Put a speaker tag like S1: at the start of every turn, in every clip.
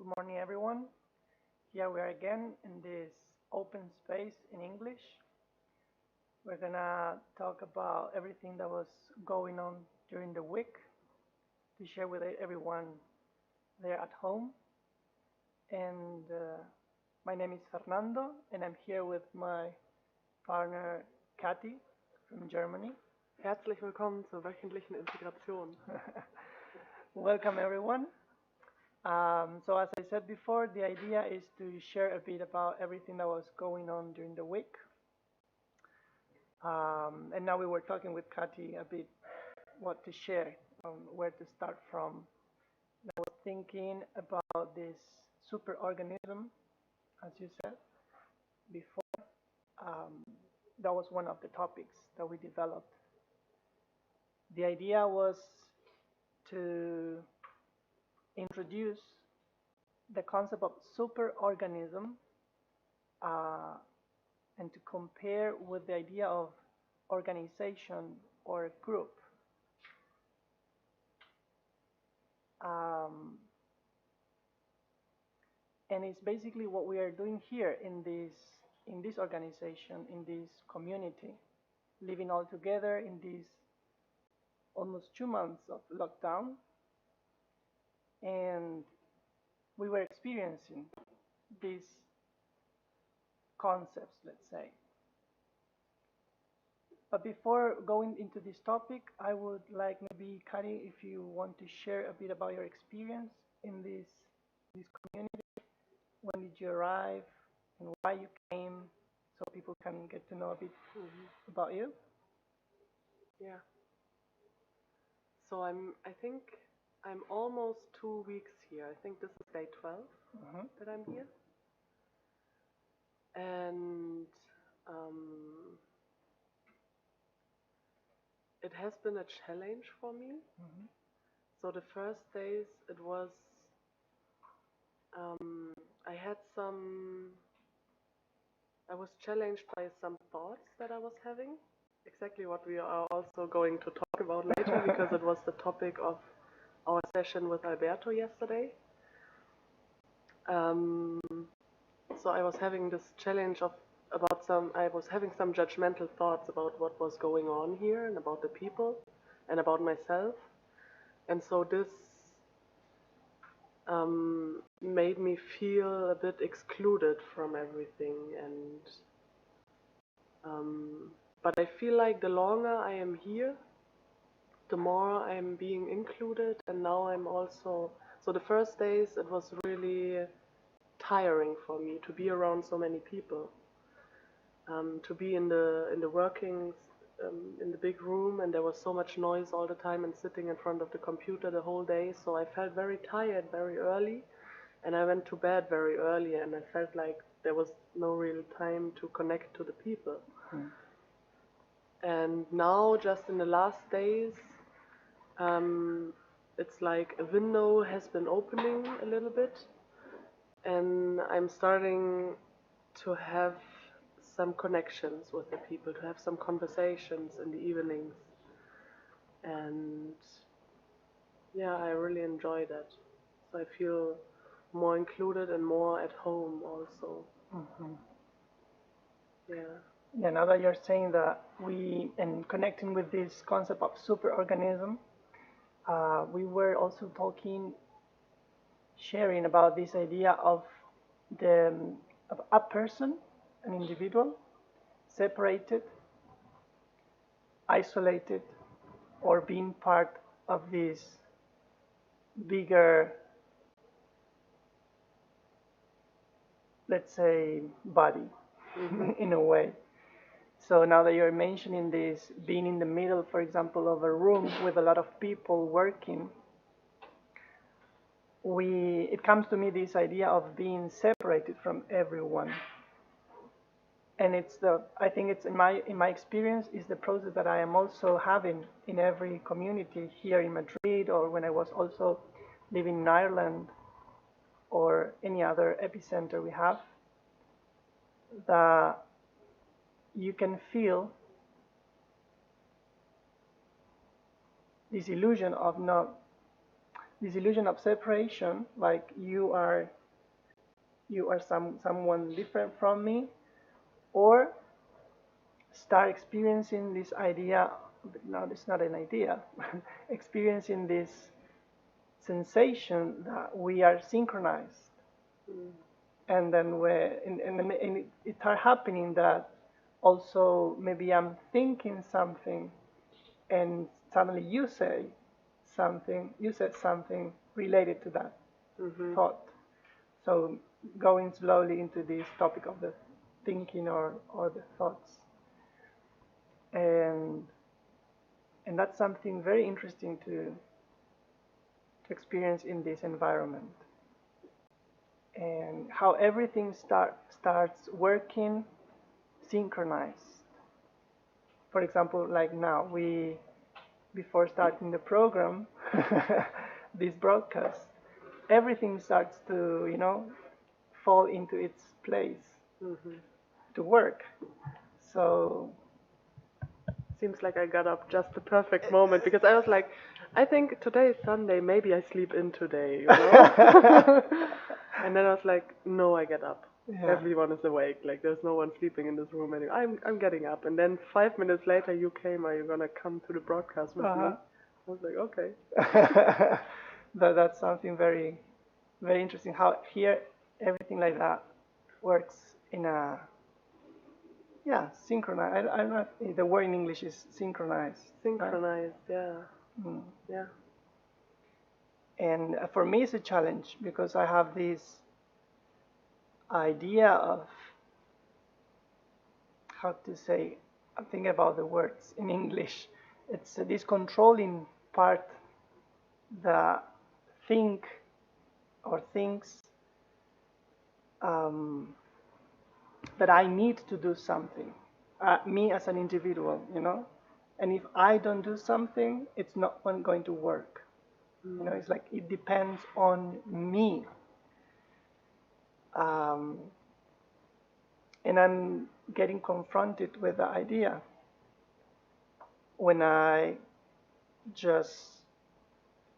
S1: Good morning, everyone. Here we are again in this open space in English. We're gonna talk about everything that was going on during the week to share with everyone there at home. And my name is Fernando, and I'm here with my partner Katy from Germany.
S2: Herzlich willkommen zur wöchentlichen Integration.
S1: Welcome, everyone. So as I said before, the idea is to share a bit about everything that was going on during the week. And now we were talking with Katy a bit what to share, where to start from. I was thinking about this superorganism, as you said before. That was one of the topics that we developed. The idea was to introduce the concept of superorganism and to compare with the idea of organization or group. And it's basically what we are doing here in this organization, in this community, living all together in these almost 2 months of lockdown. And we were experiencing these concepts, let's say. But before going into this topic, I would like maybe, Katy, if you want to share a bit about your experience in this community. When did you arrive and why you came, so people can get to know a bit about you?
S2: Yeah. So I think I'm almost 2 weeks here. I think this is day 12 that I'm here. And it has been a challenge for me. So the first days it was, I was challenged by some thoughts that I was having. Exactly what we are also going to talk about later, because it was the topic of our session with Alberto yesterday. So I was having this challenge I was having some judgmental thoughts about what was going on here and about the people and about myself. And so this made me feel a bit excluded from everything. But I feel like the longer I am here, the more I am being included. And now I'm also, so the first days it was really tiring for me to be around so many people, to be in the workings, in the big room, and there was so much noise all the time and sitting in front of the computer the whole day. So I felt very tired very early, and I went to bed very early, and I felt like there was no real time to connect to the people. And now, just in the last days, it's like a window has been opening a little bit, and I'm starting to have some connections with the people, to have some conversations in the evenings. And yeah, I really enjoy that. So I feel more included and more at home also. Yeah.
S1: Yeah, now that you're saying that, and connecting with this concept of superorganism, we were also sharing about this idea of a person, an individual, separated, isolated, or being part of this bigger, let's say, body, in a way. So now that you're mentioning this, being in the middle, for example, of a room with a lot of people working, it comes to me this idea of being separated from everyone. And I think it's in my experience is the process that I am also having in every community here in Madrid, or when I was also living in Ireland or any other epicenter we have, that you can feel this illusion of this illusion of separation, like you are someone different from me, or start experiencing this idea. No, it's not an idea. Experiencing this sensation that we are synchronized, and then and it start happening that also maybe I'm thinking something, and suddenly you said something related to that thought. So going slowly into this topic of the thinking or the thoughts, and that's something very interesting to experience in this environment, and how everything starts working synchronized. For example, like now, before starting the program, this broadcast, everything starts to, fall into its place to work. So,
S2: Seems like I got up just the perfect moment because I was like, I think today is Sunday, maybe I sleep in today, you know? And then I was like, no, I get up.
S1: yeah.
S2: Everyone is awake. Like there's no one sleeping in this room anymore. I'm getting up. And then 5 minutes later you came. Are you gonna come to the broadcast with me? I was like, okay.
S1: That's something very, very interesting. How here everything like that works in a synchronized. I don't know if the word in English is synchronized.
S2: Synchronized, yeah. Yeah.
S1: And for me, it's a challenge because I have this idea of how to say. I'm thinking about the words in English. It's this controlling part that think or thinks that I need to do something, me as an individual, and if I don't do something, it's not going to work. It's like it depends on me. And I'm getting confronted with the idea when I just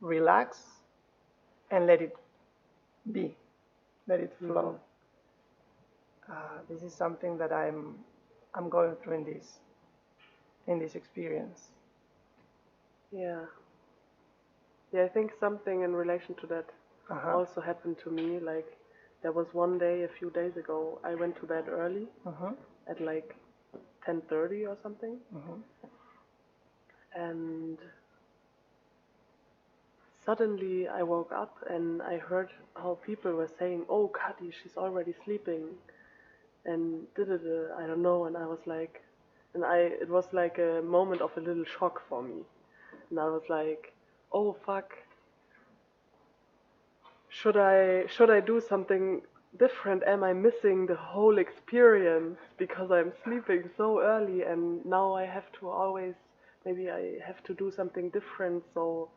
S1: relax and let it be, let it flow. This is something that I'm going through in this experience.
S2: Yeah. Yeah, I think something in relation to that also happened to me. Like there was one day a few days ago, I went to bed early at like 10:30 or something, and suddenly I woke up and I heard how people were saying, "Oh, Kati, she's already sleeping," and I don't know, and I was like, it was like a moment of a little shock for me, and I was like, "Oh fuck, should I do something different? Am I missing the whole experience because I'm sleeping so early and now I have to always, maybe I have to do something different so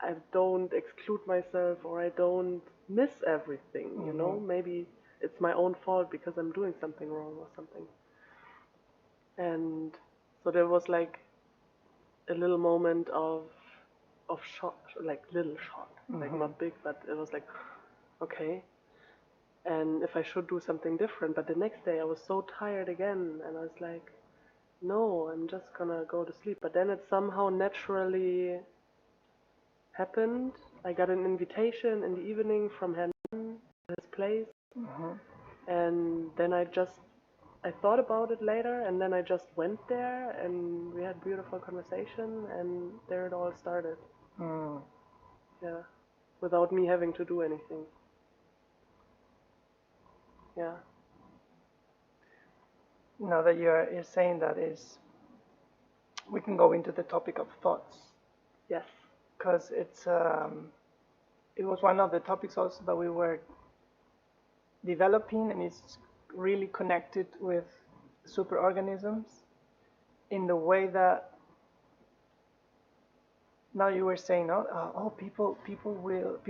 S2: I don't exclude myself or I don't miss everything, you know? Maybe it's my own fault because I'm doing something wrong or something." And so there was like a little moment of shock, like little shock, like not big, but it was like, okay, and if I should do something different. But the next day I was so tired again, and I was like, no, I'm just gonna go to sleep. But then it somehow naturally happened. I got an invitation in the evening from Hernan, his place, and then I thought about it later, and then I just went there, and we had beautiful conversation, and there it all started. Yeah, without me having to do anything. Yeah.
S1: Now that you're saying that, we can go into the topic of thoughts.
S2: Yes.
S1: Because it was one of the topics also that we were developing, and it's really connected with superorganisms in the way that now you were saying, people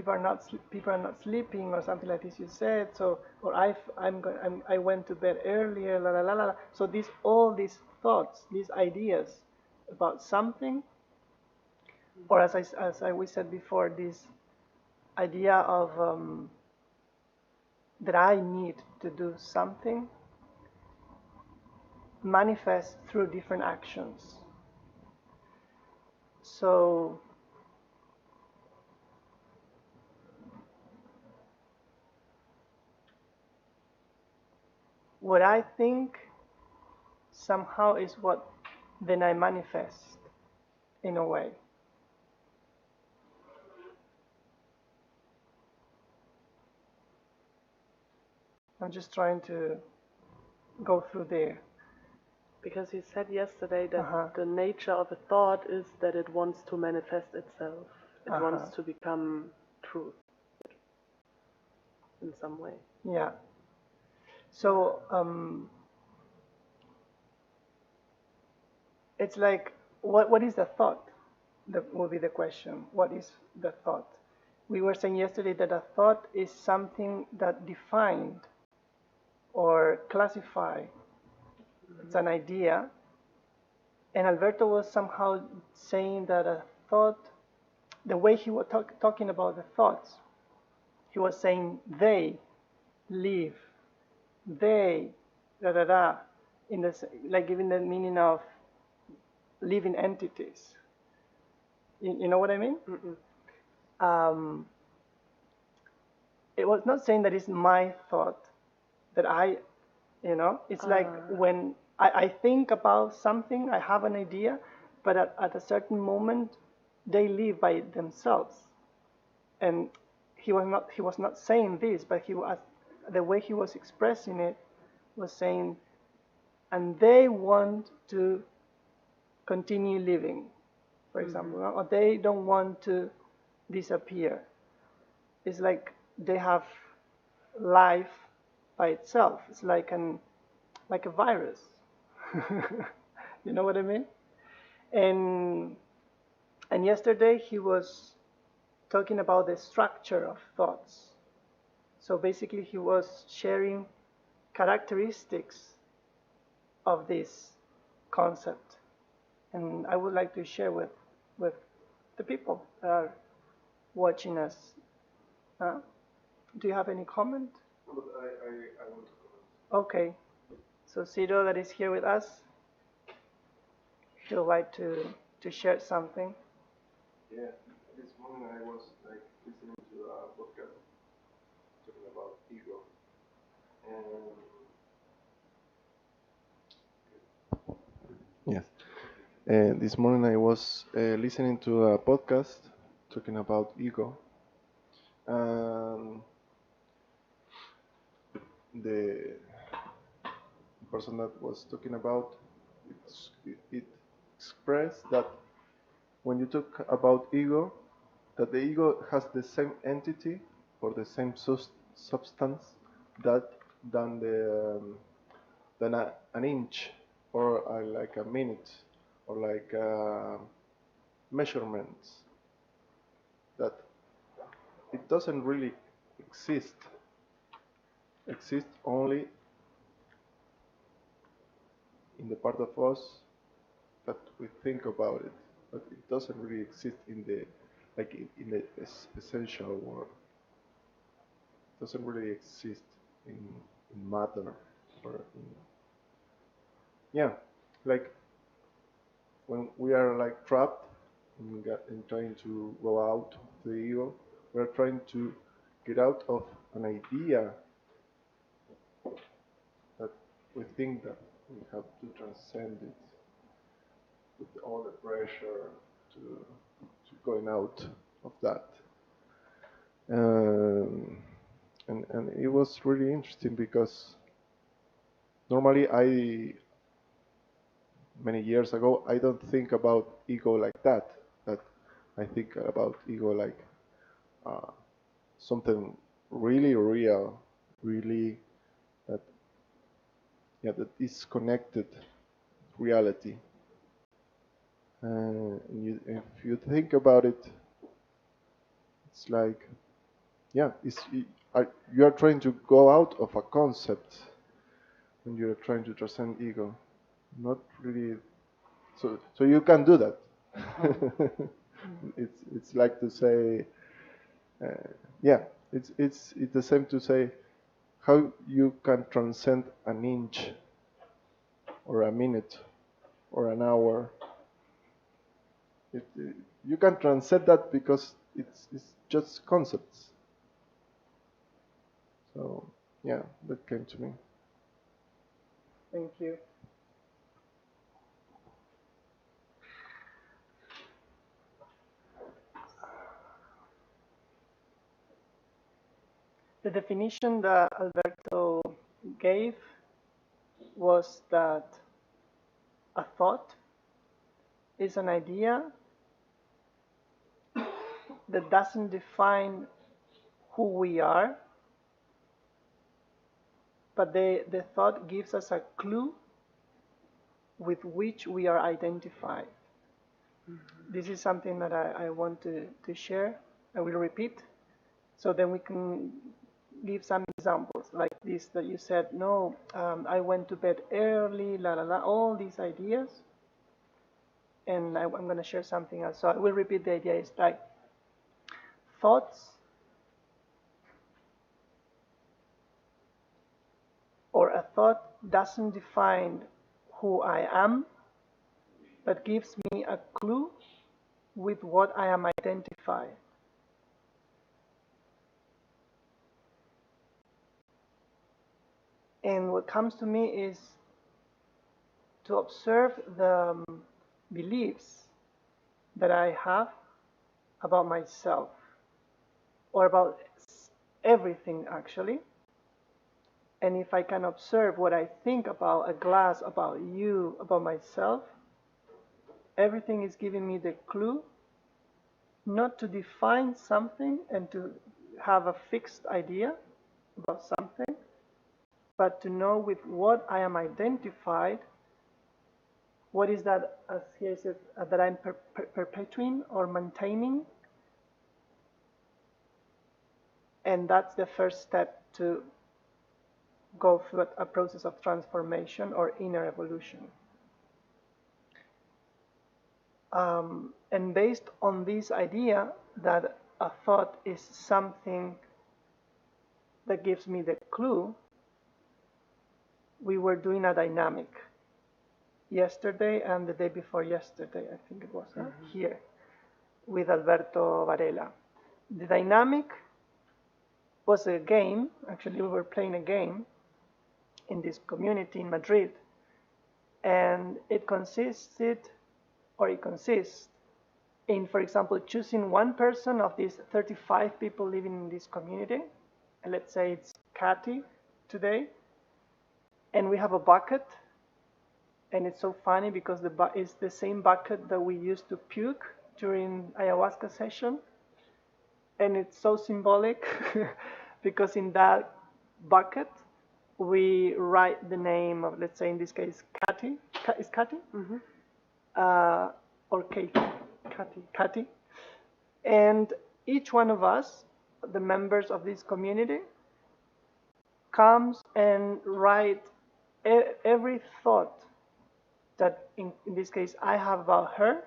S1: are not sleeping or something like this. You said so, or I went to bed earlier, la la la la. So all these thoughts, these ideas about something, or as we said before, this idea of that I need to do something manifests through different actions. So what I think somehow is what then I manifest in a way. I'm just trying to go through there.
S2: Because you said yesterday that
S1: Uh-huh.
S2: the nature of a thought is that it wants to manifest itself. It wants to become truth in some way.
S1: Yeah. So it's like, what is the thought? That will be the question. What is the thought? We were saying yesterday that a thought is something that defined or classified. It's an idea. And Alberto was somehow saying that a thought, the way he was talking about the thoughts, he was saying they live, they, da da da, in this, like giving the meaning of living entities. You know what I mean? Um, it was not saying that it's my thought, that it's like when I think about something, I have an idea, but at a certain moment, they live by themselves. And he was not saying this, but the way he was expressing it was saying, and they want to continue living, for example, or they don't want to disappear. It's like they have life by itself. It's like a virus. You know what I mean? And yesterday he was talking about the structure of thoughts. So basically he was sharing characteristics of this concept. And I would like to share with the people that are watching us. Do you have any comment?
S3: But I want to comment.
S1: Okay. So Ciro, that is here with us, he would like to share something.
S3: Yeah, this morning I was like listening to a podcast talking about ego, and yes, and this morning I was listening to a podcast talking about ego, and the person that was talking about it expressed that when you talk about ego, that the ego has the same entity or the same substance that than an inch or like a minute or like measurements, that it doesn't really exist only in the part of us that we think about it, but it doesn't really exist in the in the essential world. It doesn't really exist in matter or in, yeah, like when we are like trapped in trying to go out of the ego, we are trying to get out of an idea that we think that we have to transcend it with all the pressure to going out of that. Um, and it was really interesting because normally many years ago I don't think about ego like that. That I think about ego like uh, something really real, really that that is connected reality. If you think about it, it's like you are trying to go out of a concept when you're trying to transcend ego. Not really. So you can do that. It's like to say yeah, it's the same to say how you can transcend an inch or a minute or an hour. You can transcend that because it's just concepts. So yeah, that came to me.
S1: Thank you. The definition that Alberto gave was that a thought is an idea that doesn't define who we are, but the thought gives us a clue with which we are identified. This is something that I want to share. I will repeat, so then we can give some examples like this that you said, no, I went to bed early, la la la, all these ideas. And I'm going to share something else. So I will repeat the idea. It's like thoughts or a thought doesn't define who I am, but gives me a clue with what I am identified. And what comes to me is to observe the beliefs that I have about myself, or about everything actually. And if I can observe what I think about a glass, about you, about myself, everything is giving me the clue not to define something and to have a fixed idea about something, but to know with what I am identified, what is that, as he says, that I'm perpetuating or maintaining. And that's the first step to go through a process of transformation or inner evolution. And based on this idea that a thought is something that gives me the clue, we were doing a dynamic yesterday and the day before yesterday, I think it was, here, with Alberto Varela. The dynamic was a game. Actually, we were playing a game in this community in Madrid, and it consists in, for example, choosing one person of these 35 people living in this community, and let's say it's Katy today, and we have a bucket, and it's so funny because it's the same bucket that we used to puke during ayahuasca session, and it's so symbolic because in that bucket we write the name of, let's say in this case, Katy. Is Katy? Mm-hmm. Or Katie, Katy. And each one of us, the members of this community, comes and write every thought that, in this case, I have about her.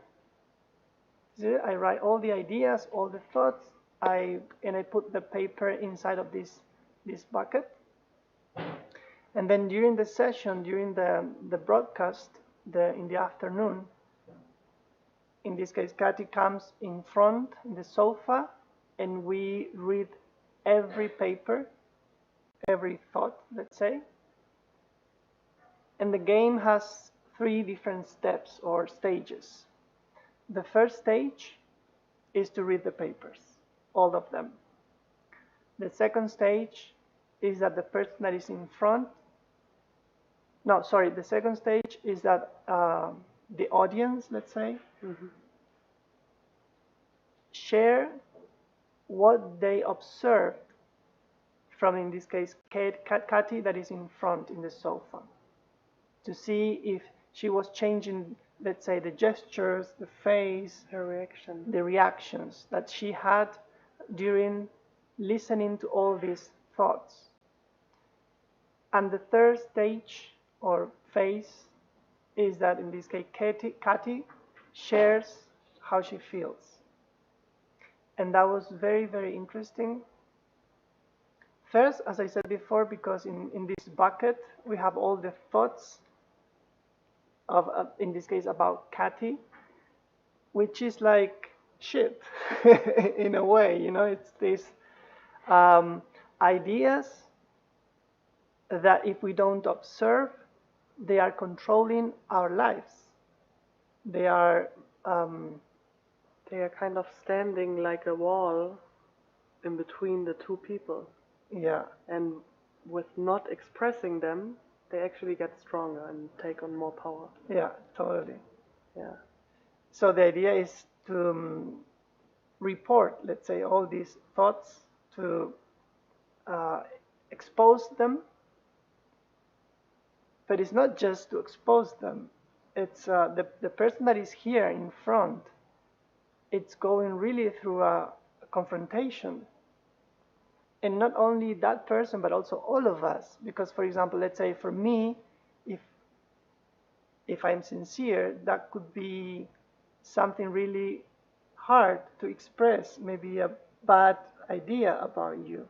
S1: I write all the ideas, all the thoughts, and I put the paper inside of this bucket. And then during the session, during the broadcast, in the afternoon, in this case, Katy comes in front, in the sofa, and we read every paper, every thought, let's say. And the game has 3 different steps or stages. The first stage is to read the papers, all of them. The second stage is that the person that is in front, the second stage is that the audience, let's say, share what they observed from, in this case, Katy that is in front in the sofa, to see if she was changing, let's say, the gestures, the face, the reactions that she had during listening to all these thoughts. And the third stage or phase is that, in this case, Katy shares how she feels. And that was very, very interesting. First, as I said before, because in this bucket we have all the thoughts of, in this case, about Kathy, which is like shit in a way, you know, it's these ideas that if we don't observe, they are controlling our lives. They are,
S2: They are kind of standing like a wall in between the two people.
S1: yeah,
S2: And with not expressing them, they actually get stronger and take on more power.
S1: yeah, totally.
S2: Yeah.
S1: So the idea is to report, let's say, all these thoughts, to expose them, but it's not just to expose them. It's the person that is here in front. It's going really through a confrontation, and not only that person, but also all of us. Because, for example, let's say for me, if I'm sincere, that could be something really hard to express, maybe a bad idea about you.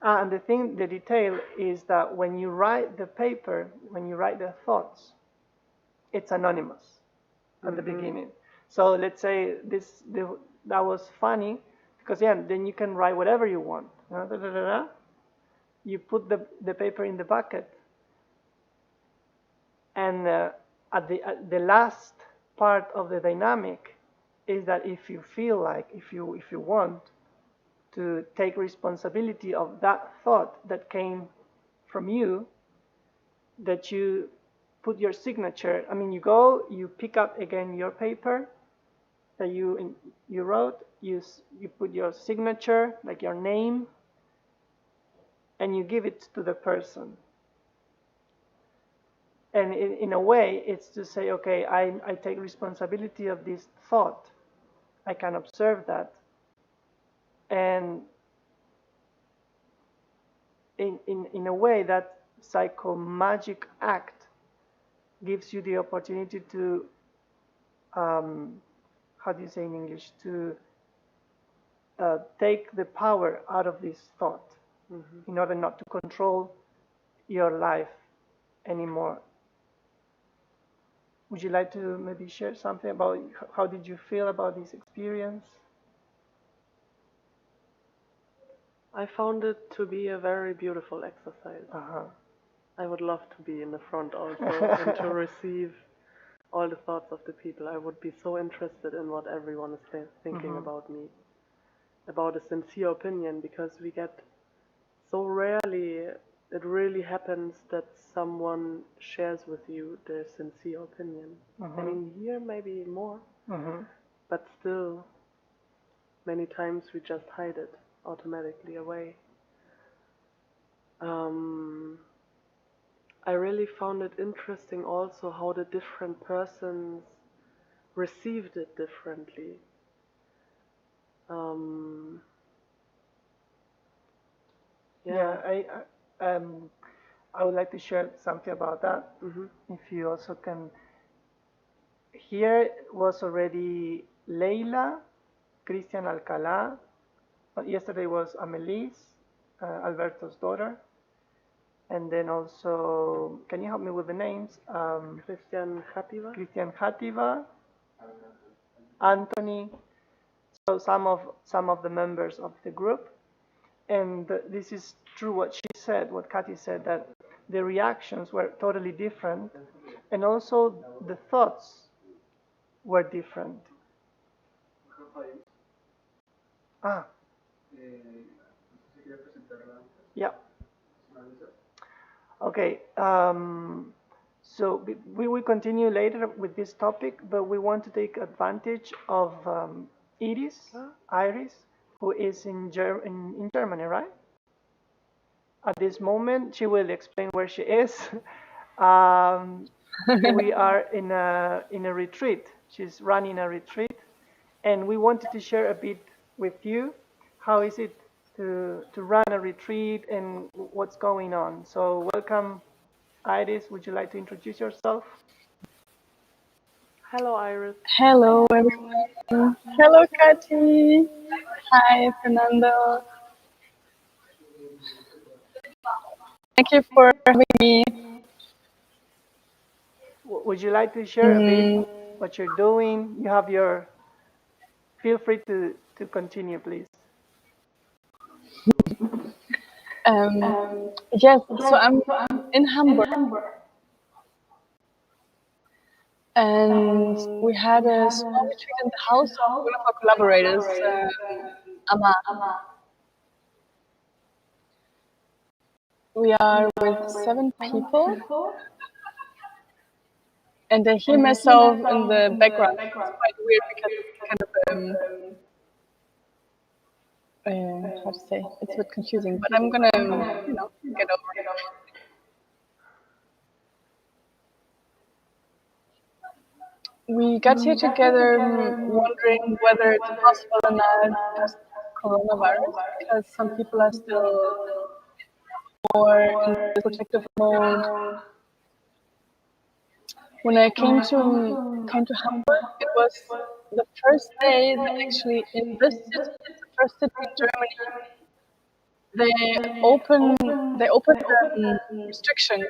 S1: And the detail is that when you write the paper, when you write the thoughts, it's anonymous at the beginning. So let's say that was funny, because yeah, then you can write whatever you want. You put the paper in the bucket, and at the last part of the dynamic is that if you feel like, if you want to take responsibility of that thought that came from you, that you put your signature. I mean, you pick up again your paper that you wrote, you put your signature, like your name, and you give it to the person. And in a way, it's to say, okay, I take responsibility of this thought. I can observe that. And in a way, that psychomagic act gives you the opportunity to, how do you say in English, to take the power out of this thought, in order not to control your life anymore. Would you like to maybe share something about how did you feel about this experience?
S2: I found it to be a very beautiful exercise.
S1: Uh-huh.
S2: I would love to be in the front also and to receive all the thoughts of the people. I would be so interested in what everyone is thinking about me, about a sincere opinion, because we get so rarely, it really happens that someone shares with you their sincere opinion. I mean, here maybe more, but still, many times we just hide it automatically away. I really found it interesting also how the different persons received it differently.
S1: Yeah, I would like to share something about that. If you also can. Here was already Leila, Christian Alcalá. Yesterday was Amelise, Alberto's daughter. And then also, can you help me with the names?
S2: Christian Jativa.
S1: Christian Jativa, Anthony. So some of the members of the group. And this is true what she said, what Katy said, that the reactions were totally different, and also the thoughts were different. Ah. Yeah. Okay. So we will continue later with this topic, but we want to take advantage of Iris, who is in Germany, right? At this moment, she will explain where she is. We are in a retreat. She's running a retreat, and we wanted to share a bit with you. How is it to run a retreat and what's going on? So welcome, Iris. Would you like to introduce yourself?
S2: Hello, Iris.
S4: Hello, everyone. Hello, Kati. Hi, Fernando. Thank you for having me.
S1: Would you like to share a bit what you're doing? You have your. Feel free to continue, please.
S4: Yes, so I'm in Hamburg, and we had a small retreat in the house of one of our collaborators, Amma. We are with 7 people, and I hear myself in the background. It's quite weird because it's kind of how to say, it's a bit confusing, but I'm gonna, get over it. We got here together wondering whether it's possible or not because of coronavirus, because some people are still more in the protective mode. When I came to Hamburg, it was the first day that actually in this city, it's the first city in Germany, they opened restrictions.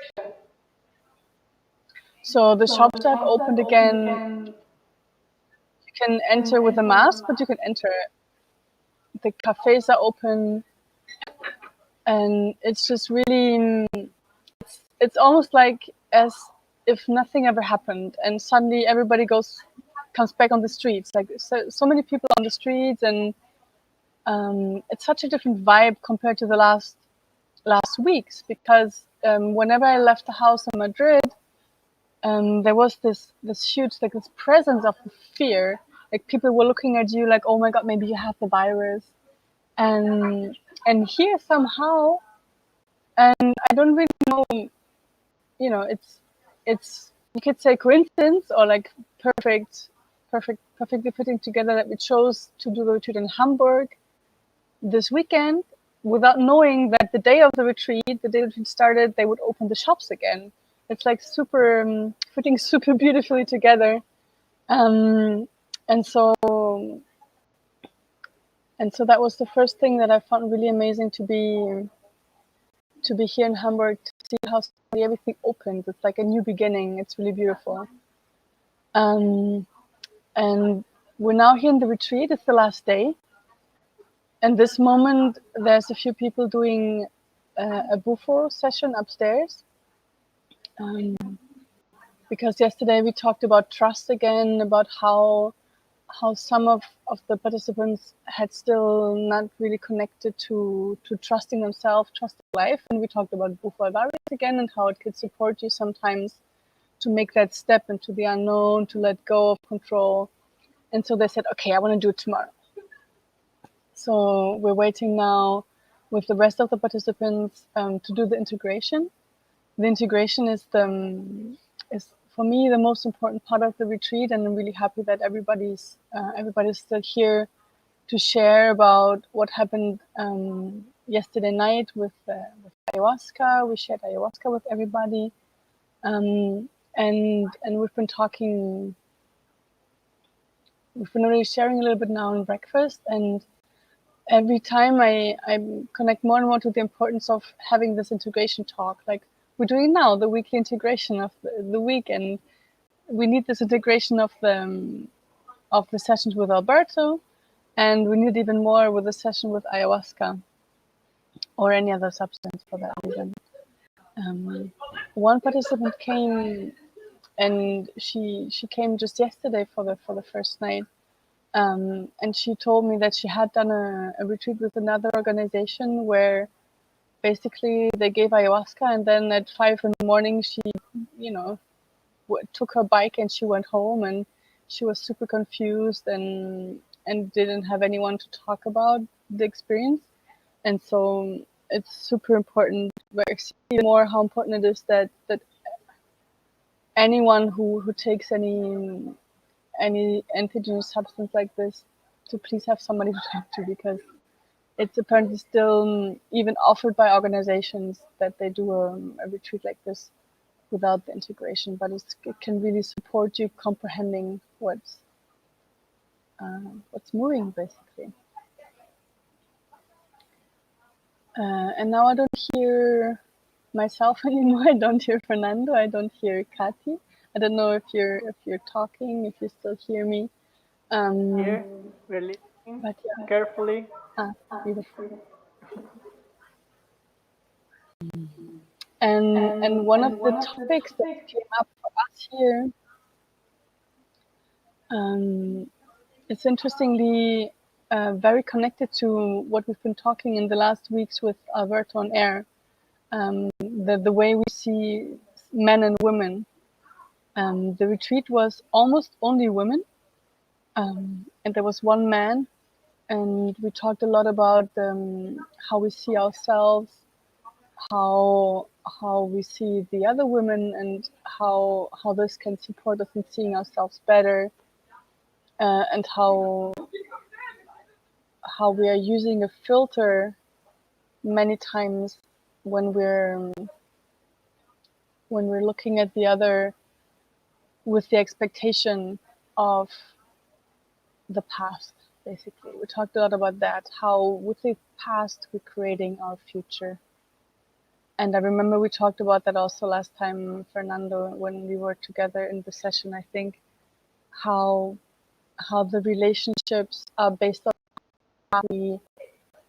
S4: So the shops have opened again. You can enter with a mask, but you can enter. The cafes are open, and it's just really, it's almost like as if nothing ever happened, and suddenly everybody comes back on the streets. Like so many people on the streets, and it's such a different vibe compared to the last weeks. Because whenever I left the house in Madrid, there was this huge, like, this presence of fear. Like, people were looking at you like, oh my god, maybe you have the virus. And here somehow, and I don't really know, it's you could say coincidence or like perfectly fitting together that we chose to do the retreat in Hamburg this weekend without knowing that the day of the retreat, the day the retreat started, they would open the shops again. It's like super fitting super beautifully together. And so that was the first thing that I found really amazing, to be here in Hamburg, to see how suddenly everything opens. It's like a new beginning. It's really beautiful. And we're now here in the retreat. It's the last day. And this moment, there's a few people doing a Bufo session upstairs. Because yesterday we talked about trust again, about how some of the participants had still not really connected to trusting themselves, trusting life. And we talked about Bufo Alvarez again, and how it could support you sometimes to make that step into the unknown, to let go of control. And so they said, okay, I want to do it tomorrow. So we're waiting now with the rest of the participants to do the integration. The integration is for me the most important part of the retreat, and I'm really happy that everybody's still here to share about what happened yesterday night with ayahuasca. We shared ayahuasca with everybody, and we've been talking. We've been already sharing a little bit now in breakfast, and every time I connect more and more to the importance of having this integration talk. Like we're doing now, the weekly integration of the week, and we need this integration of the sessions with Alberto, and we need even more with the session with ayahuasca or any other substance for that reason. One participant came, and she came just yesterday for the first night. And she told me that she had done a retreat with another organization where basically they gave ayahuasca, and then at 5 a.m. she, took her bike and she went home, and she was super confused and didn't have anyone to talk about the experience. And so it's super important. We're seeing more how important it is that anyone who takes any entheogenous substance like this, to please have somebody to talk to, because it's apparently still even offered by organizations that they do a retreat like this. without the integration, but it can really support you comprehending what's moving, basically. And now I don't hear myself anymore. I don't hear Fernando. I don't hear Kati. I don't know if you're talking, if you still hear me.
S1: Here, we're listening
S4: But yeah.
S1: carefully.
S4: Beautiful. And one of the topics that came up for us here, it's interestingly very connected to what we've been talking in the last weeks with Alberto on air. The way we see men and women. The retreat was almost only women, and there was one man, and we talked a lot about how we see ourselves, how we see the other women, and how this can support us in seeing ourselves better, and how we are using a filter many times when we're looking at the other with the expectation of the past. Basically, we talked a lot about that, how with the past we're creating our future. And I remember we talked about that also last time, Fernando, when we were together in the session, I think, how the relationships are based on how we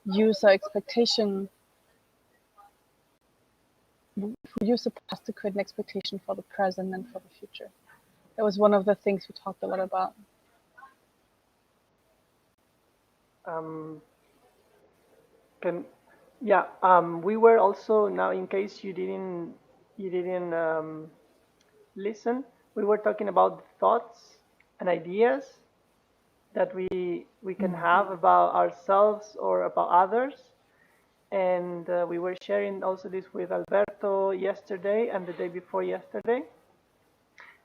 S4: use our expectation. We use the past to create an expectation for the present and for the future. That was one of the things we talked a lot about.
S1: We were also, now in case you didn't listen, we were talking about thoughts and ideas that we can have about ourselves or about others, and we were sharing also this with Alberto yesterday and the day before yesterday,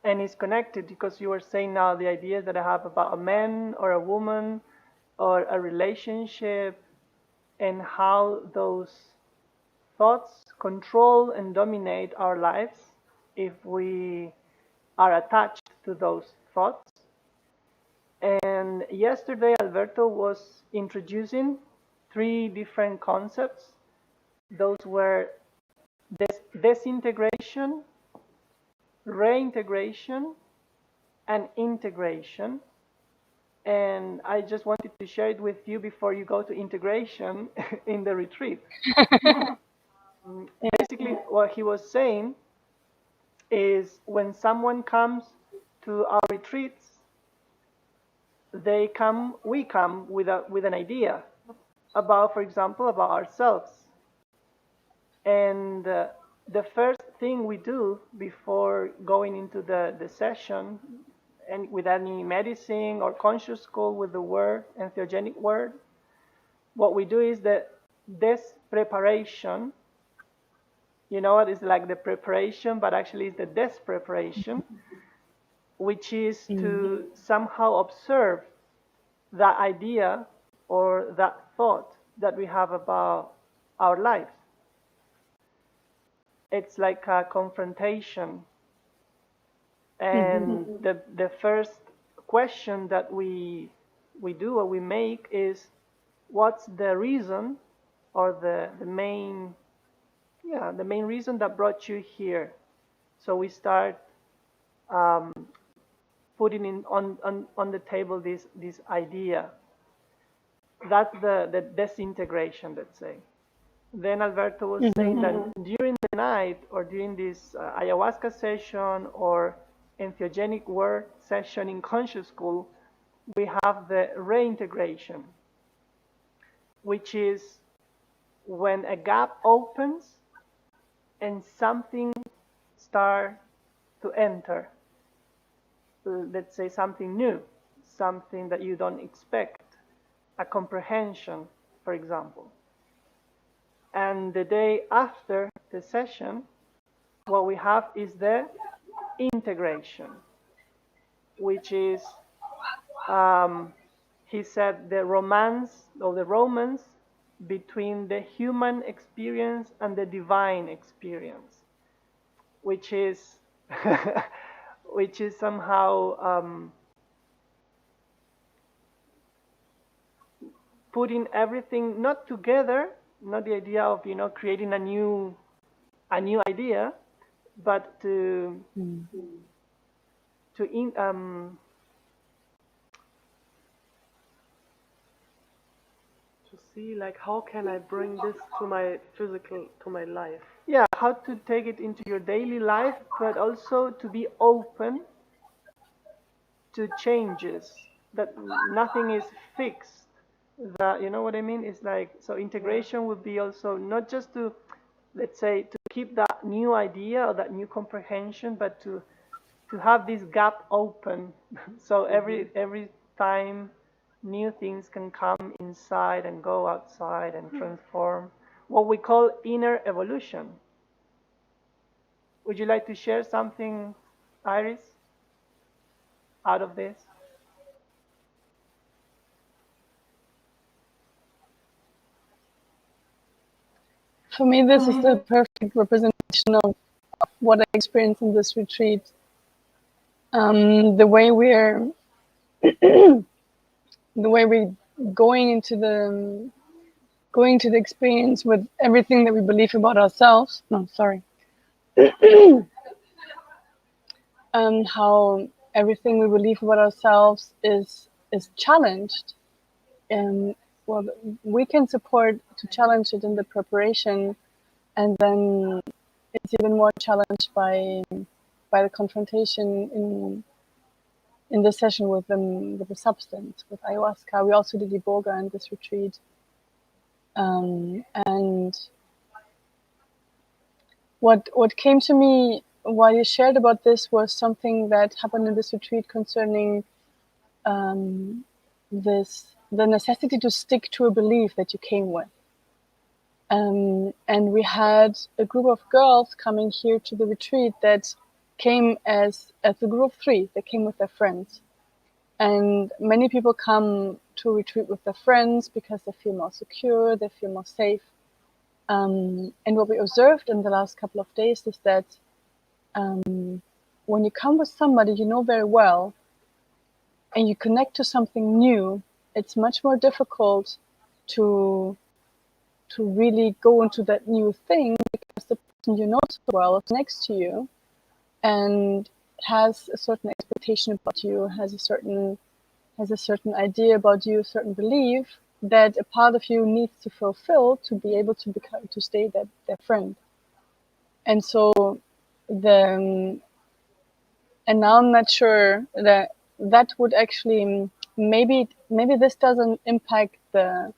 S1: and it's connected because you were saying now the ideas that I have about a man or a woman or a relationship, and how those thoughts control and dominate our lives if we are attached to those thoughts. And yesterday, Alberto was introducing 3 different concepts. Those were disintegration, reintegration, and integration. And I just wanted to share it with you before you go to integration in the retreat. Basically, what he was saying is when someone comes to our retreats, we come with an idea about, for example, about ourselves. And the first thing we do before going into the session, and with any medicine or conscious school with the word, entheogenic word, what we do is this preparation. You know what? It's like the preparation, but actually it's the despreparation, which is to somehow observe that idea or that thought that we have about our lives. It's like a confrontation. And the first question that we do or we make is, what's the reason or the main reason that brought you here? So we start putting on the table this idea. That's the disintegration, let's say. Then Alberto was saying that during the night or during this ayahuasca session or entheogenic work session in conscious school, we have the reintegration, which is when a gap opens and something starts to enter. Let's say something new, something that you don't expect, a comprehension, for example. And the day after the session, what we have is the integration, which is, he said, the romance or the romance between the human experience and the divine experience. which is which is somehow putting everything not together, not the idea of creating a new idea, but to
S2: see like how can I bring this to my life.
S1: Yeah, how to take it into your daily life, but also to be open to changes, that nothing is fixed. That, you know what I mean? It's like, so integration would be also not just to, let's say, to keep that new idea or that new comprehension, but to have this gap open. So every time new things can come inside and go outside and transform, what we call inner evolution. Would you like to share something, Iris, out of this?
S4: For me, this is the perfect representation of what I experienced in this retreat. The way we're going into the experience with everything that we believe about ourselves. No, sorry. And how everything we believe about ourselves is challenged. And well, we can support to challenge it in the preparation, and then it's even more challenged by the confrontation in the session with the substance, with ayahuasca. We also did iboga in this retreat, and what came to me while you shared about this was something that happened in this retreat concerning the necessity to stick to a belief that you came with. And we had a group of girls coming here to the retreat that came as a group of 3. They came with their friends. And many people come to a retreat with their friends because they feel more secure, they feel more safe. And what we observed in the last couple of days is that when you come with somebody you know very well and you connect to something new, it's much more difficult to really go into that new thing, because the person you know so well is next to you and has a certain expectation about you, has a certain idea about you, a certain belief that a part of you needs to fulfill to be able to stay their friend. And so and now I'm not sure that would actually, maybe this doesn't impact the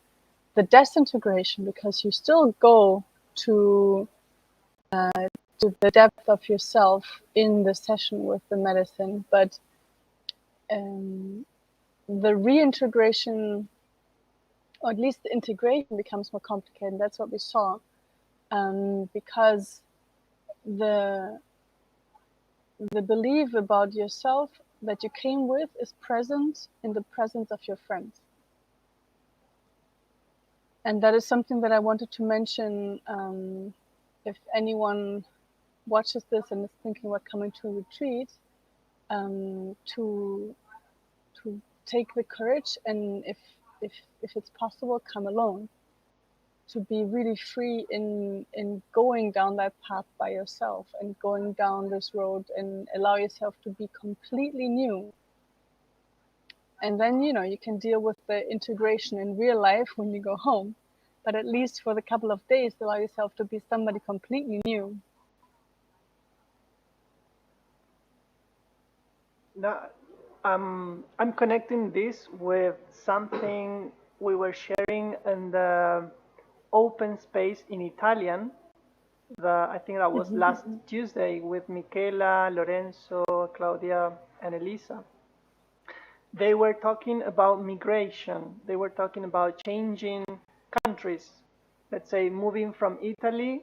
S4: disintegration, because you still go to the depth of yourself in the session with the medicine, but the reintegration, or at least the integration, becomes more complicated. That's what we saw, because the belief about yourself that you came with is present in the presence of your friends. And that is something that I wanted to mention. If anyone watches this and is thinking about coming to a retreat, to take the courage, and if it's possible, come alone, to be really free in going down that path by yourself and going down this road, and allow yourself to be completely new. And then, you can deal with the integration in real life when you go home. But at least for the couple of days, allow yourself to be somebody completely new.
S1: Now, I'm connecting this with something we were sharing in the open space in Italian. I think that was last Tuesday, with Michela, Lorenzo, Claudia, and Elisa. They were talking about migration. They were talking about changing countries. Let's say moving from Italy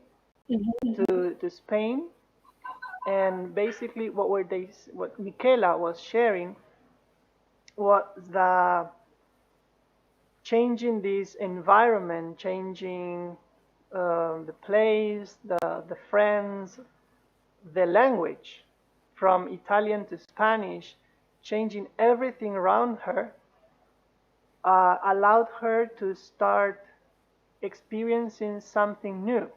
S1: to Spain. And basically what Michela was sharing was the changing this environment, changing the place, the friends, the language from Italian to Spanish, changing everything around her, allowed her to start experiencing something new.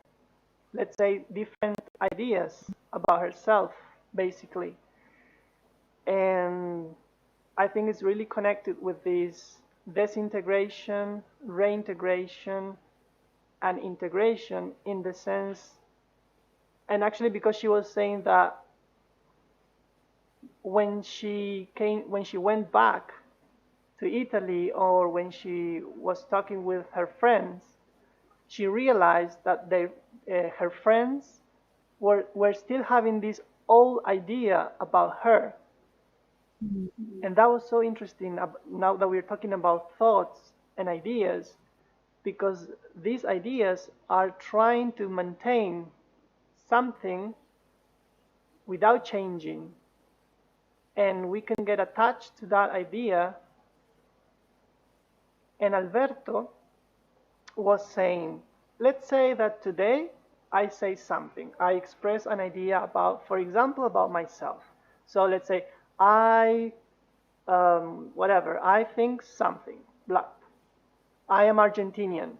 S1: Let's say different ideas about herself, basically. And I think it's really connected with this disintegration, reintegration, and integration in the sense, and actually because she was saying that when she went back to Italy, or when she was talking with her friends, she realized that her friends were still having this old idea about her. And that was so interesting now that we're talking about thoughts and ideas, because these ideas are trying to maintain something without changing. And we can get attached to that idea. And Alberto was saying, let's say that today I say something. I express an idea about, for example, about myself. So let's say I think something, blah. I am Argentinian,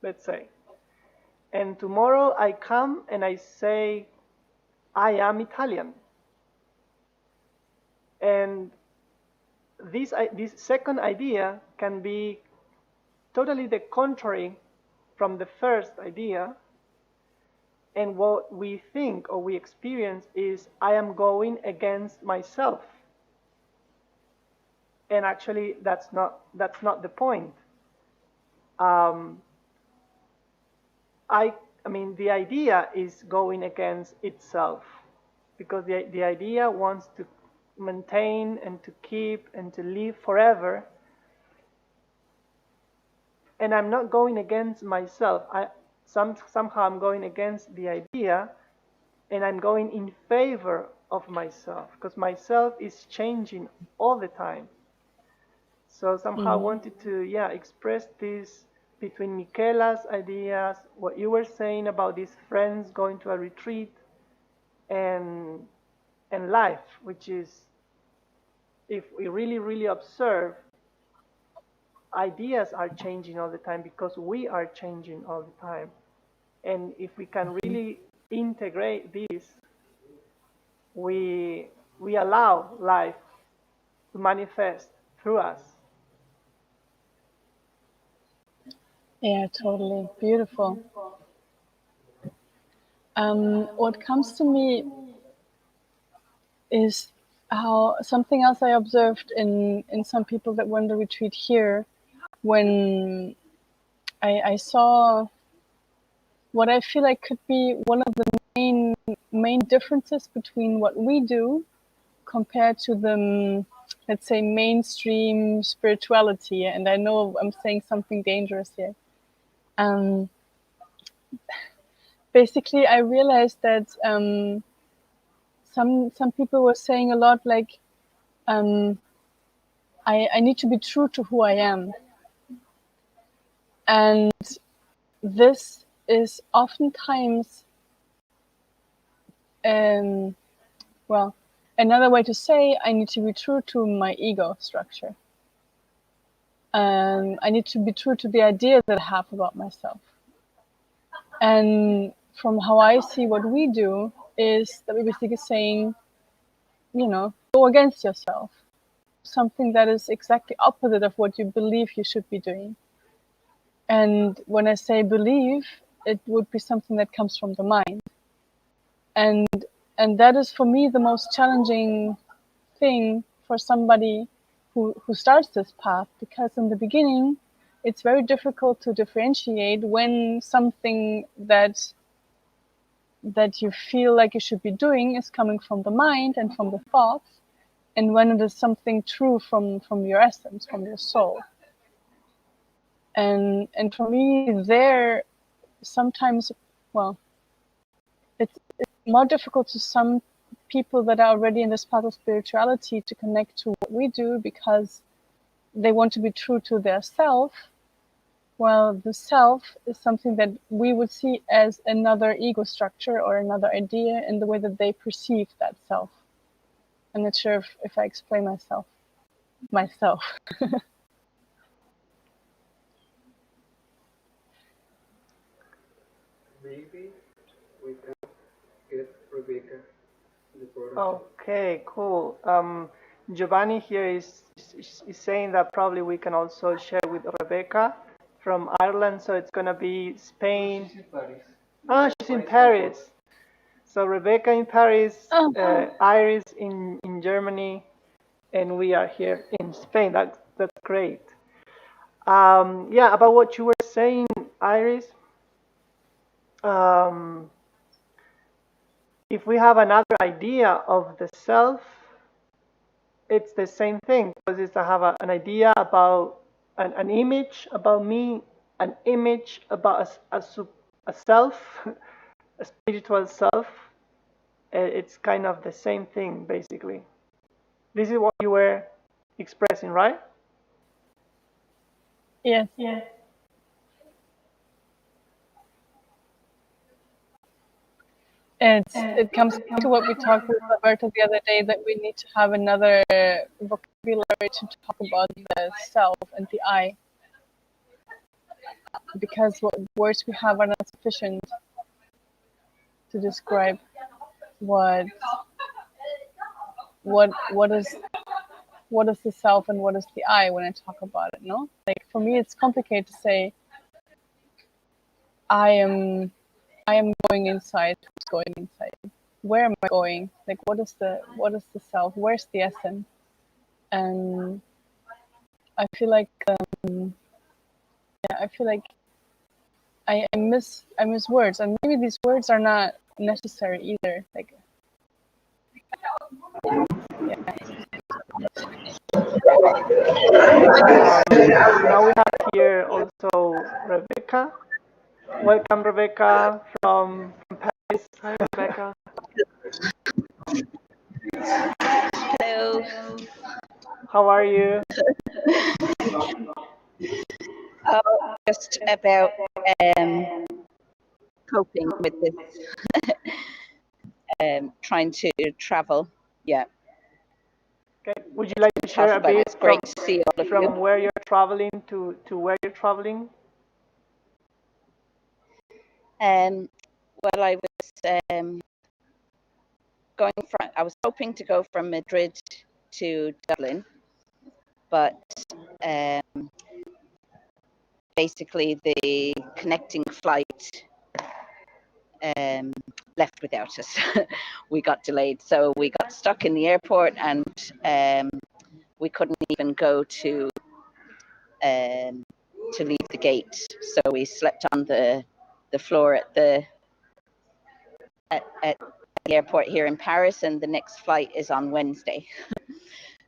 S1: let's say. And tomorrow I come and I say, I am Italian. And this second idea can be totally the contrary from the first idea. And what we think or we experience is, I am going against myself. And actually, that's not the point. I mean, the idea is going against itself, because the idea wants to maintain and to keep and to live forever. And I'm not going against myself. Somehow I'm going against the idea, and I'm going in favor of myself, because myself is changing all the time. So somehow I wanted to, express this between Michela's ideas, what you were saying about these friends going to a retreat, and life, which is, if we really, really observe, ideas are changing all the time because we are changing all the time. And if we can really integrate this, we allow life to manifest through us.
S4: Yeah, totally. Beautiful. What comes to me is how something else I observed in some people that were on the retreat here, when I saw what I feel like could be one of the main differences between what we do compared to the, let's say, mainstream spirituality. And I know I'm saying something dangerous here. Basically, I realized that some people were saying a lot like, I need to be true to who I am. And this is oftentimes, well, another way to say, I need to be true to my ego structure. I need to be true to the idea that I have about myself. And from how I see what we do is that we basically saying, go against yourself. Something that is exactly opposite of what you believe you should be doing. And when I say believe, it would be something that comes from the mind. And that is for me the most challenging thing for somebody who starts this path, because in the beginning it's very difficult to differentiate when something that you feel like you should be doing is coming from the mind and from the thoughts, and when it is something true from your essence, from your soul. And for me, there sometimes, well, it's more difficult to some people that are already in this path of spirituality to connect to what we do, because they want to be true to their self, Well, the self is something that we would see as another ego structure or another idea in the way that they perceive that self. I'm not sure if I explain myself.
S5: Maybe we can get Rebecca the program.
S1: Okay, cool. Giovanni here is saying that probably we can also share with Rebecca from Ireland, so it's gonna be Spain.
S5: She's in Paris.
S1: Ah, she's in Paris. So Rebecca in Paris,
S4: Oh.
S1: Iris in Germany, and we are here in Spain. That's great. Yeah, about what you were saying, Iris. If we have another idea of the self, it's the same thing, because it's to have an idea about an image about me, an image about a self, a spiritual self. It's kind of the same thing, basically. This is what you were expressing, right?
S4: Yes.
S1: Yeah.
S4: It comes back to what we talked with Roberta the other day, that we need to have another vocabulary to talk about the self and the I, because what words we have are not sufficient to describe what is the self and what is the I when I talk about it. No, like for me, it's complicated to say I am going inside. Who's going inside? Where am I going? Like, what is the self? Where's the essence? And I feel like I miss words, and maybe these words are not necessary either. Like,
S1: Now we have here also Rebecca. Welcome, Rebecca from Paris.
S2: Hi, Rebecca.
S6: Hello.
S1: How are you?
S6: Just about coping with this, trying to travel. Yeah.
S1: Okay. Would you like to share
S6: Tough,
S1: a
S6: but
S1: bit
S6: it's great to see all of
S1: from
S6: you.
S1: where you're traveling to where you're traveling?
S6: Well, I was hoping to go from Madrid to Dublin, but basically the connecting flight left without us. We got delayed, so we got stuck in the airport, and we couldn't even go to leave the gate. So we slept on the floor at the airport here in Paris, and the next flight is on Wednesday.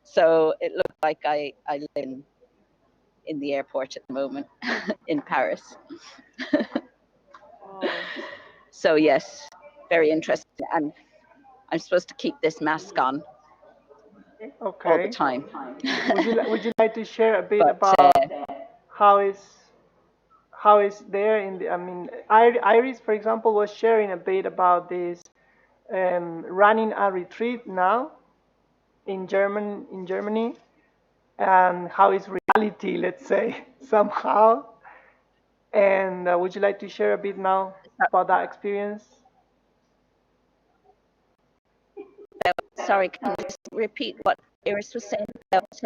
S6: So it looked like I live in the airport at the moment in Paris. So yes, very interesting. And I'm supposed to keep this mask on all the time.
S1: Would you like to share a bit
S6: But,
S1: about how is there in the? I mean, Iris, for example, was sharing a bit about this running a retreat now in Germany, and how is reality, let's say, somehow. And would you like to share a bit now about that experience?
S6: Sorry, can you just repeat what Iris was saying about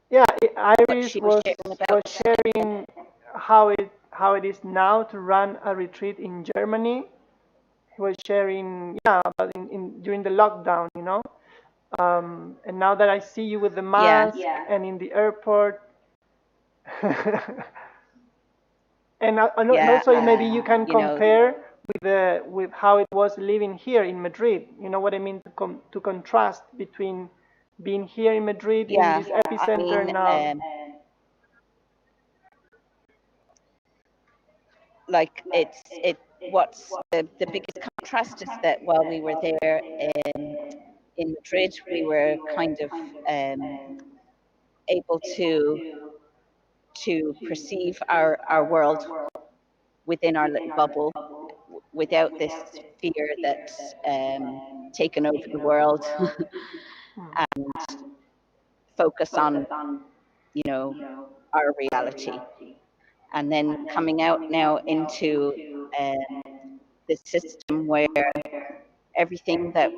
S1: Yeah,
S6: what
S1: Iris
S6: she was sharing about?
S1: sharing how it is now to run a retreat in Germany. He was sharing, yeah, about during the lockdown, you know. And now that I see you with the mask and in the airport, and also maybe you can compare with how it was living here in Madrid. You know what I mean? To contrast between being here in Madrid in this epicenter now.
S6: Like what's the biggest contrast is that while we were there in Madrid, we were kind of able to to perceive our world within our little bubble without this fear that's taken over the world and focus on, you know, our reality. And then coming out now into this system where everything that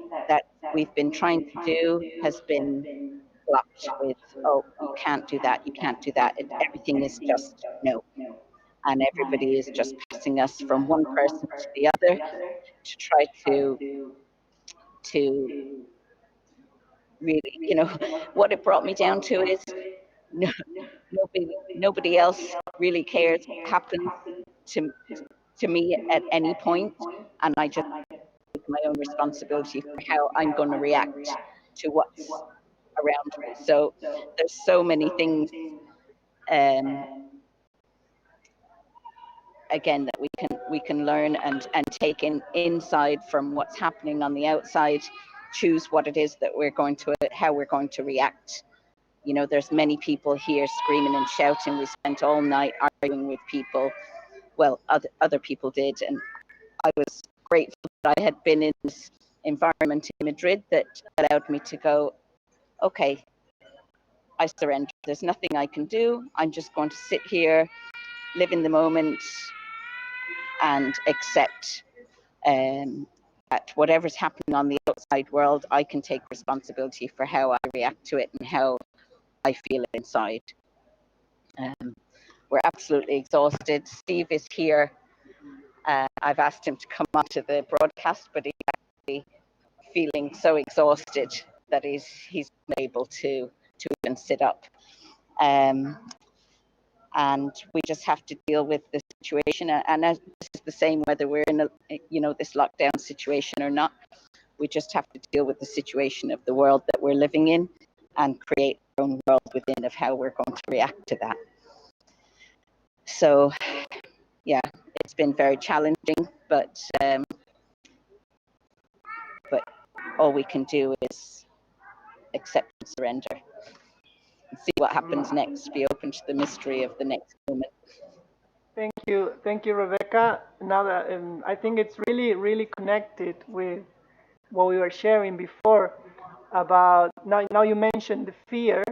S6: we've been trying to do has been blocked with, oh, you can't do that, you can't do that. Everything is just no. And everybody is just passing us from one person to the other to try to really, you know, what it brought me down to is no, nobody else really cares what happens to me at any point, and I just take my own responsibility for how I'm going to react to what's around me. So there's so many things again that we can learn and take in inside from what's happening on the outside, choose what it is that how we're going to react. You know, there's many people here screaming and shouting. We spent all night arguing with people. Well, other people did, and I was grateful that I had been in this environment in Madrid that allowed me to go, okay, I surrender. There's nothing I can do. I'm just going to sit here, live in the moment, and accept that whatever's happening on the outside world, I can take responsibility for how I react to it and how I feel inside. We're absolutely exhausted. Steve is here. I've asked him to come onto the broadcast, but he's actually feeling so exhausted that he's unable to even sit up. And we just have to deal with the situation. And this is the same whether we're in this lockdown situation or not. We just have to deal with the situation of the world that we're living in and create our own world within of how we're going to react to that. So, yeah, it's been very challenging, but all we can do is accept and surrender and see what happens next. Be open to the mystery of the next moment.
S1: Thank you, Rebecca. Now that I think it's really connected with what we were sharing before about now you mentioned the fear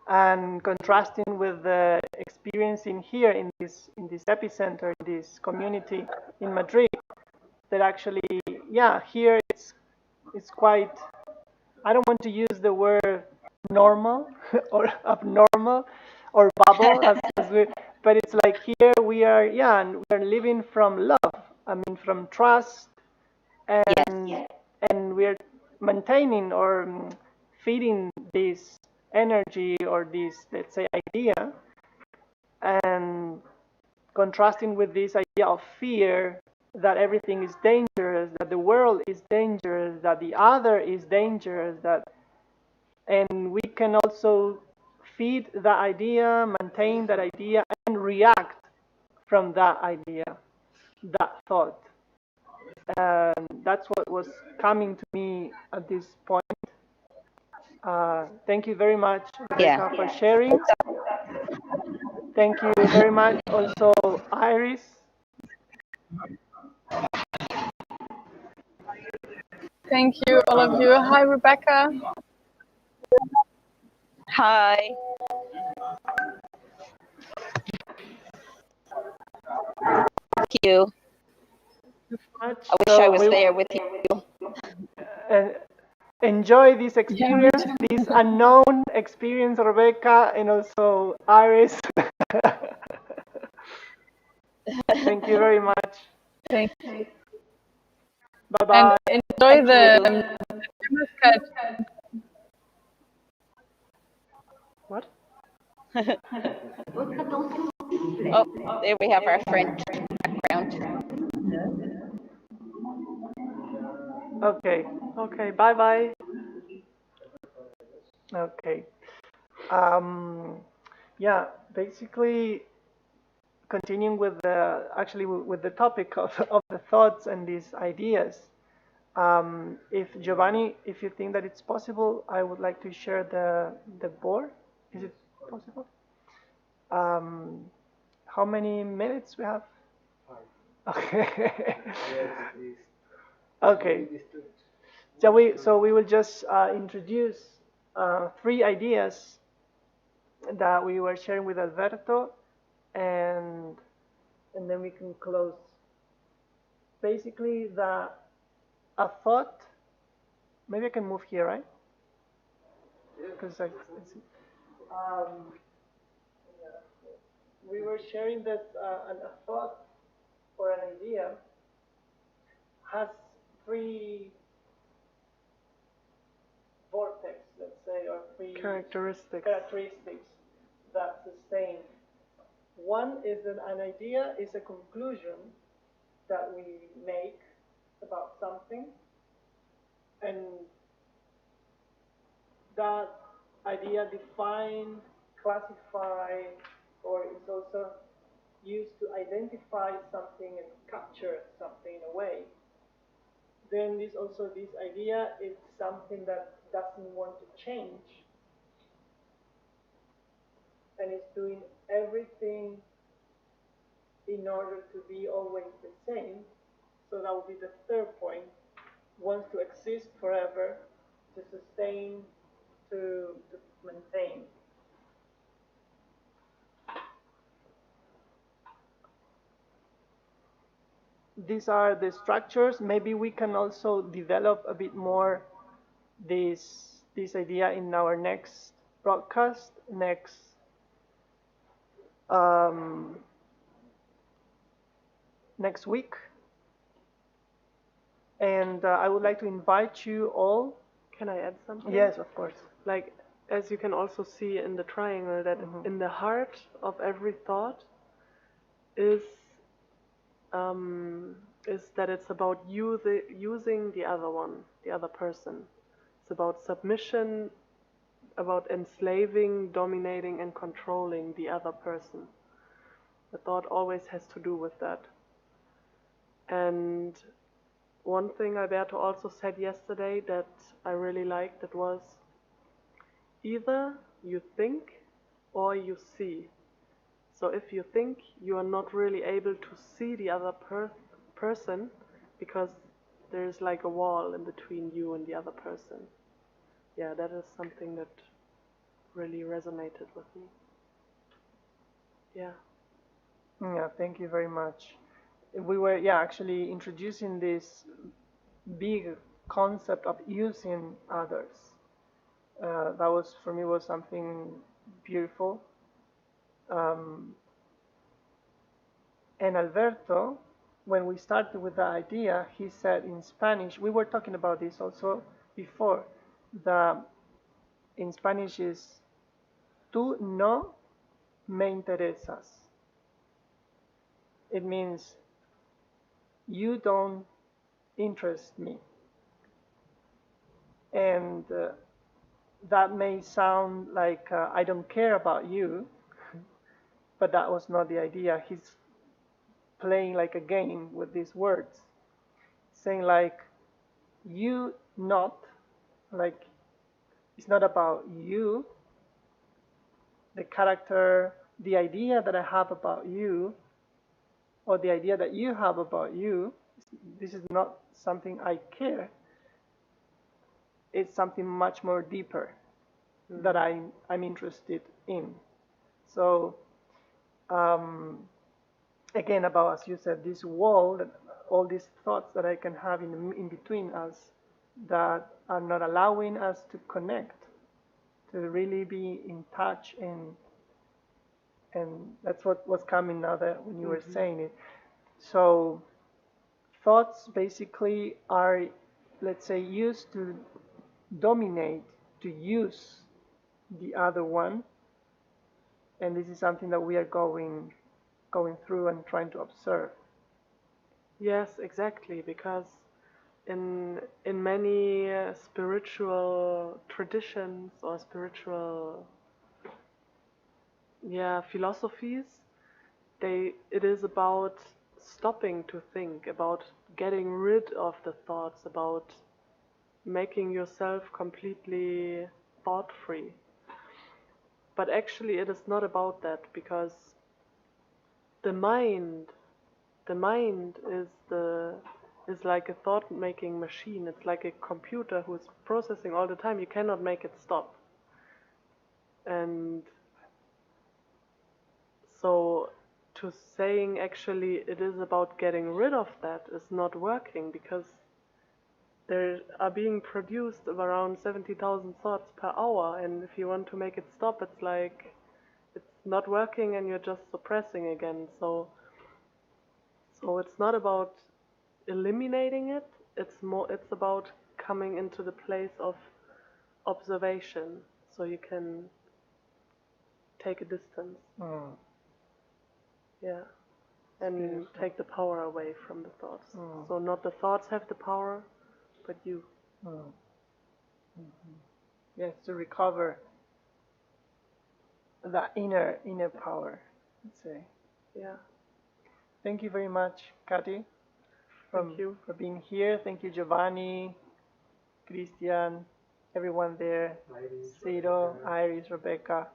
S1: and contrasting with the experience in here in this epicenter, in this community in Madrid, that actually, yeah, here it's quite, I don't want to use the word normal or abnormal or bubble but it's like here we are, yeah, and we're living from love. I mean, from trust, and
S6: yes.
S1: and we're maintaining or feeding this energy or this, let's say, idea, and contrasting with this idea of fear, that everything is dangerous, that the world is dangerous, that the other is dangerous, and we can also feed that idea, maintain that idea, and react from that idea, that thought. That's what was coming to me at this point. Thank you very much, Rebecca, for sharing. Thank you very much also, Iris.
S4: Thank you, all of you. Hi, Rebecca.
S6: Hi. Thank you. I wish I was there with you.
S1: Enjoy this experience, this unknown experience, Rebecca, and also Iris. Thank you very much.
S4: Thank you.
S1: Bye-bye.
S4: And enjoy the
S1: What?
S6: Oh, there we have our French background.
S1: Okay, bye-bye. Okay. Yeah, basically continuing with the topic of the thoughts and these ideas. If Giovanni, if you think that it's possible, I would like to share the board. Is it possible? How many minutes we have?
S5: 5.
S1: Okay.
S5: Yes, please.
S1: Okay.
S5: It is too
S1: So we will just introduce 3 ideas that we were sharing with Alberto, and then we can close. Basically, a thought. Maybe I can move here, right? Because um, we were sharing that a thought or an idea has 3 vortex, let's say, or 3
S2: Characteristics.
S1: that sustain. One is that an idea is a conclusion that we make about something, and that idea define, classify, or is also used to identify something and capture something in a way. Then this idea is something that doesn't want to change and is doing everything in order to be always the same. So that would be the third point. Wants to exist forever, to sustain, to maintain. These are the structures. Maybe we can also develop a bit more this idea in our next broadcast, um, next week. And I would like to invite you all.
S2: Can I add something?
S1: Yes, of course.
S2: Like, as you can also see in the triangle, that in the heart of every thought is that it's about using the other one, the other person. It's about submission, about enslaving, dominating, and controlling the other person. The thought always has to do with that. And one thing Alberto also said yesterday that I really liked, that was either you think or you see. So if you think, you are not really able to see the other person because there's like a wall in between you and the other person. Yeah, that is something that really resonated with me. Yeah.
S1: Yeah, thank you very much. We were, actually introducing this big concept of using others. That was, for me, was something beautiful. And Alberto, when we started with the idea, he said in Spanish, we were talking about this also before, the in Spanish is, tú no me interesas. It means, you don't interest me. And that may sound like I don't care about you, but that was not the idea. He's playing like a game with these words, saying like, you not, like, it's not about you, the character, the idea that I have about you, or the idea that you have about you. This is not something I care. It's something much more deeper that I'm interested in. So again, about, as you said, this wall, all these thoughts that I can have in between us that are not allowing us to connect, to really be in touch, and that's what was coming now that when you were saying it. So thoughts basically are, let's say, used to dominate, to use the other one, and this is something that we are going through and trying to observe.
S2: Yes, exactly, because in many spiritual traditions or spiritual philosophies, it is about stopping to think, about getting rid of the thoughts, about making yourself completely thought free. But actually it is not about that, because the mind is like a thought-making machine. It's like a computer who's processing all the time. You cannot make it stop. And so to saying actually it is about getting rid of that is not working, because there are being produced around 70,000 thoughts per hour, and if you want to make it stop, it's like it's not working and you're just suppressing again. So it's not about eliminating it, it's about coming into the place of observation, so you can take a distance. Yeah. And
S1: beautiful.
S2: take the power away from the thoughts. So not the thoughts have the power, but you.
S1: Yes, to recover that inner power, let's say.
S2: Yeah.
S1: Thank you very much, Kati,
S2: Thank you.
S1: for being here. Thank you, Giovanni, Christian, everyone there, Ciro, Iris, Rebecca.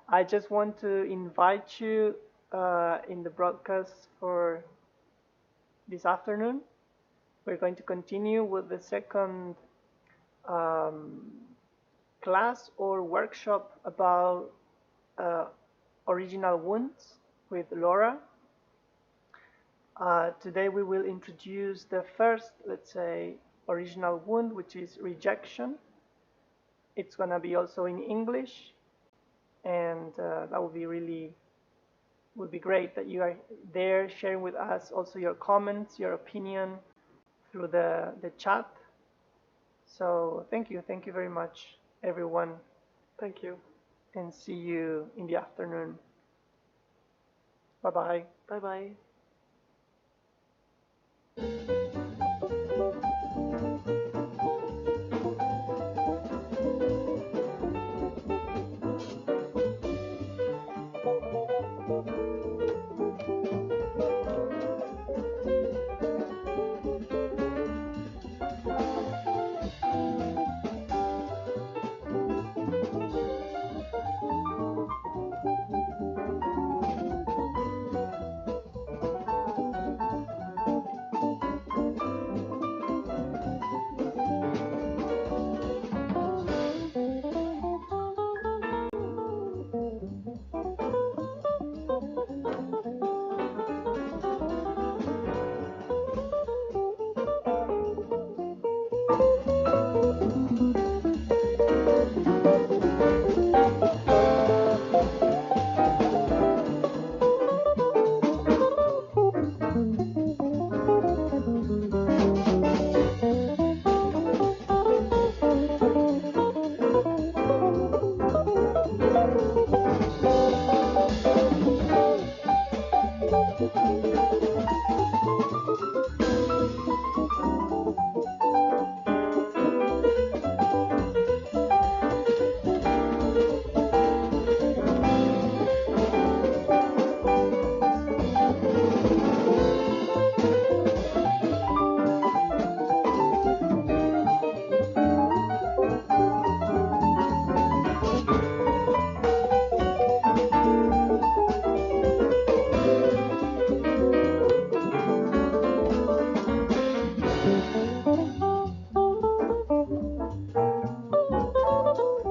S1: I just want to invite you in the broadcast for this afternoon. We're going to continue with the second class or workshop about original wounds with Laura. Today we will introduce the first, let's say, original wound, which is rejection. It's going to be also in English, and that would be great that you are there sharing with us also your comments, your opinion through the chat. So thank you very much, everyone,
S2: Thank you.
S1: and see you in the afternoon. Bye-bye.
S2: Bye-bye.